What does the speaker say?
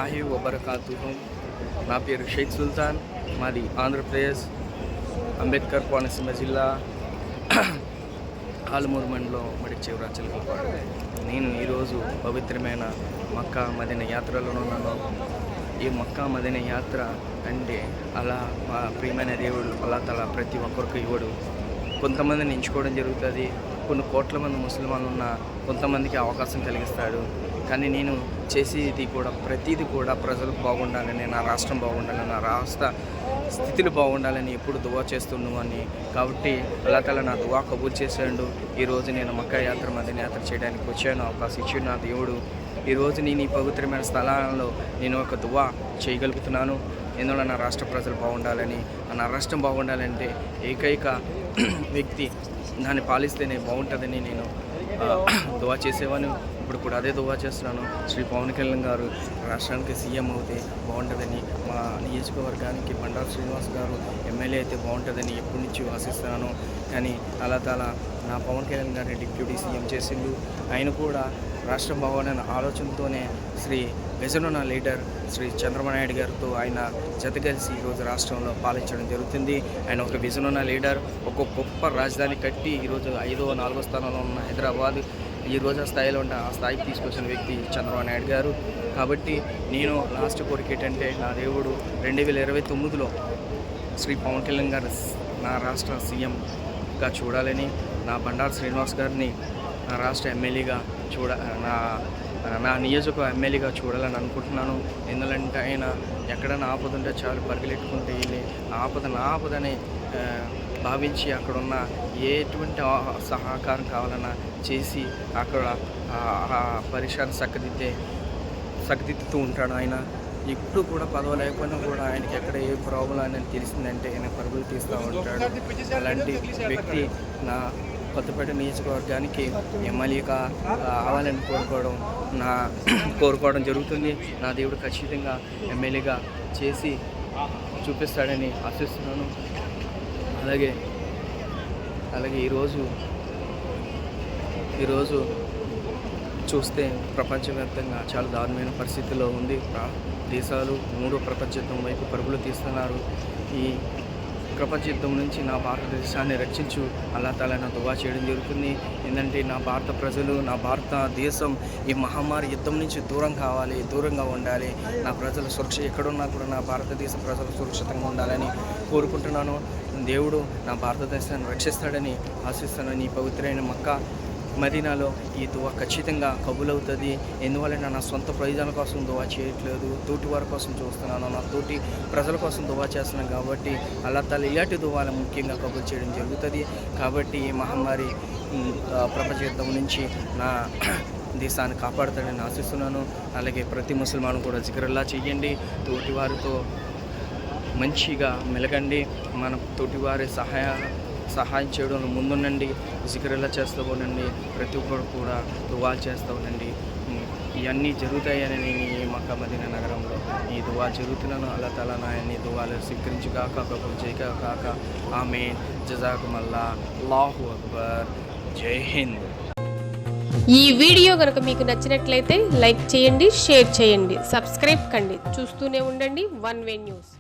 వరహమతుల్లాహి వబరకాతుహు. నా పేరు షేక్ సుల్తాన్, మాది ఆంధ్రప్రదేశ్, అంబేద్కర్ కోనసీమ జిల్లా, ఆలమూరు మండలం, మడిచేవర చిలకలపాడు. నేను ఈరోజు పవిత్రమైన మక్కా మదీనా యాత్రలో ఉన్నాను. ఈ మక్కా మదీనా యాత్ర అంటే అలా మా ప్రియమైన దేవుడు అల్లా తఆలా ప్రతి ఒక్కరికి ఇవ్వడు. కొంతమందిని ఎంచుకోవడం జరుగుతుంది. కొన్ని కోట్ల మంది ముస్లిమాన్లు ఉన్న కొంతమందికి అవకాశం కలిగిస్తాడు. కానీ నేను చేసేది కూడా ప్రతిదీ కూడా ప్రజలకు బాగుండాలని, నా రాష్ట్రం బాగుండాలని, నా రాష్ట్ర స్థితిలో బాగుండాలని ఎప్పుడు దువా చేస్తున్నాను. కాబట్టి అల్లా తఆలా నా దువా కబూల్ చేశాడు. ఈరోజు నేను మక్కా యాత్ర మదీనా యాత్ర చేయడానికి వచ్చాను. అవకాశం ఇచ్చాడు నా దేవుడు. ఈరోజు నేను ఈ పవిత్రమైన స్థలాల్లో నేను ఒక దువా చేయగలుగుతున్నాను. ఎందువల్ల నా రాష్ట్ర ప్రజలు బాగుండాలని, నా రాష్ట్రం బాగుండాలంటే ఏకైక వ్యక్తి దాన్ని పాలిస్తేనే బాగుంటుందని నేను దువా చేసేవాను. ఇప్పుడు కూడా అదే దువా చేస్తున్నాను. శ్రీ పవన్ కళ్యాణ్ గారు రాష్ట్రానికి సీఎం అవుతే బాగుంటుందని, మా నియోజకవర్గానికి బండారు శ్రీనివాస్ గారు ఎమ్మెల్యే అయితే బాగుంటుందని ఎప్పటి నుంచి ఆశిస్తున్నాను. కానీ అల్లా తఆలా నా పవన్ కళ్యాణ్ గారిని డిప్యూటీ సీఎం చేసిండు. ఆయన కూడా రాష్ట్రం బాగుండాలనే ఆలోచనతోనే శ్రీ విజన్ లీడర్ శ్రీ చంద్రబాబు నాయుడు గారితో ఆయన జతగలిసి ఈరోజు రాష్ట్రంలో పాలించడం జరుగుతుంది. ఆయన ఒక విజన్ లీడర్, ఒక గొప్ప రాజధాని కట్టి ఈరోజు 5వ 4వ స్థానంలో ఉన్న హైదరాబాద్ ఈరోజు ఆ స్థాయిలో ఉంటే ఆ స్థాయికి తీసుకొచ్చిన వ్యక్తి చంద్రబాబు నాయుడు గారు. కాబట్టి నేను లాస్ట్ కోరిక ఏంటంటే, నా దేవుడు 2029లో శ్రీ పవన్ కళ్యాణ్ గారు నా రాష్ట్ర సీఎంగా చూడాలని, నా బండారు శ్రీనివాస్ గారిని నా రాష్ట్ర ఎమ్మెల్యేగా నా నియోజక ఎమ్మెల్యేగా చూడాలని అనుకుంటున్నాను. ఎందుకంటే ఆయన ఎక్కడైనా ఆపదుంటే చాలు పరిగెట్టుకుంటే వెళ్ళి ఆపదని భావించి అక్కడున్న ఎటువంటి సహకారం కావాలన్నా చేసి అక్కడ పరిసరాన్ని చక్కదిద్దుతూ ఉంటాడు. ఆయన ఇప్పుడు కూడా పదవి లేకపోయినా కూడా ఆయనకి ఎక్కడ ఏ ప్రాబ్లం అని తెలిసిందంటే ఆయన పరుగులు తీస్తూ ఉంటాడు. అలాంటి వ్యక్తి నా కొత్తపేట నియోజకవర్గానికి ఎమ్మెల్యేగా కావాలని కోరుకోవడం జరుగుతుంది. నా దేవుడు ఖచ్చితంగా ఎమ్మెల్యేగా చేసి చూపిస్తాడని ఆశిస్తున్నాను. అలాగే ఈరోజు చూస్తే ప్రపంచవ్యాప్తంగా చాలా దారుణమైన పరిస్థితిలో ఉంది. దేశాలు 3వ ప్రపంచ యుద్ధం వైపు పరుగులు తీస్తున్నారు. ఈ ప్రపంచ యుద్ధం నుంచి నా భారతదేశాన్ని రక్షించు అల్లా తఆలా నా దువా చేయడం జరుగుతుంది. ఏంటంటే నా భారత ప్రజలు, నా భారతదేశం ఈ మహమ్మారి యుద్ధం నుంచి దూరంగా ఉండాలి. నా ప్రజల సురక్ష ఎక్కడున్నా కూడా నా భారతదేశ ప్రజలు సురక్షితంగా ఉండాలని కోరుకుంటున్నాను. దేవుడు నా భారతదేశాన్ని రక్షిస్తాడని ఆశిస్తానని ఈ పవిత్రమైన మక్కా మదీనాలో ఈ దువా ఖచ్చితంగా కబూలవుతుంది. ఎందువల్ల నా సొంత ప్రయోజనాల కోసం దువా చేయట్లేదు, తోటి వారి కోసం చూస్తున్నాను, నా తోటి ప్రజల కోసం దువా చేస్తున్నాను. కాబట్టి అల్లా తఆలా ఇలాంటి దువాలు ముఖ్యంగా కబూల్ చేయడం జరుగుతుంది. కాబట్టి ఈ మహమ్మారి ప్రపంచ యుద్ధం నుంచి నా దేశాన్ని కాపాడుతాడని ఆశిస్తున్నాను. అలాగే ప్రతి ముస్లిమాను కూడా జిక్రుల్లా చేయండి, తోటి వారితో మంచిగా మెలగండి, మన తోటివారి సహాయం చేయడంలో ముందుండండి, జిక్రుల్లా చేస్తూ ఉండండి, ప్రతి ఒక్కరు కూడా దువా చేస్తూ ఉండండి. ఇవన్నీ జరుగుతాయని నేను ఈ మక్కా మదీనా నగరంలో ఈ దువా జరుగుతున్నాను. అల్లా తఆలా నా అన్ని దువాలు స్వీకరించుగాక, కబూల్ చేయగాక. ఆమీన్. జజాకుముల్లా. అల్లాహు అక్బర్. జై హింద్. ఈ వీడియో కనుక మీకు నచ్చినట్లయితే లైక్ చేయండి, షేర్ చేయండి, సబ్స్క్రైబ్ కండి. చూస్తూనే ఉండండి వన్ వే న్యూస్.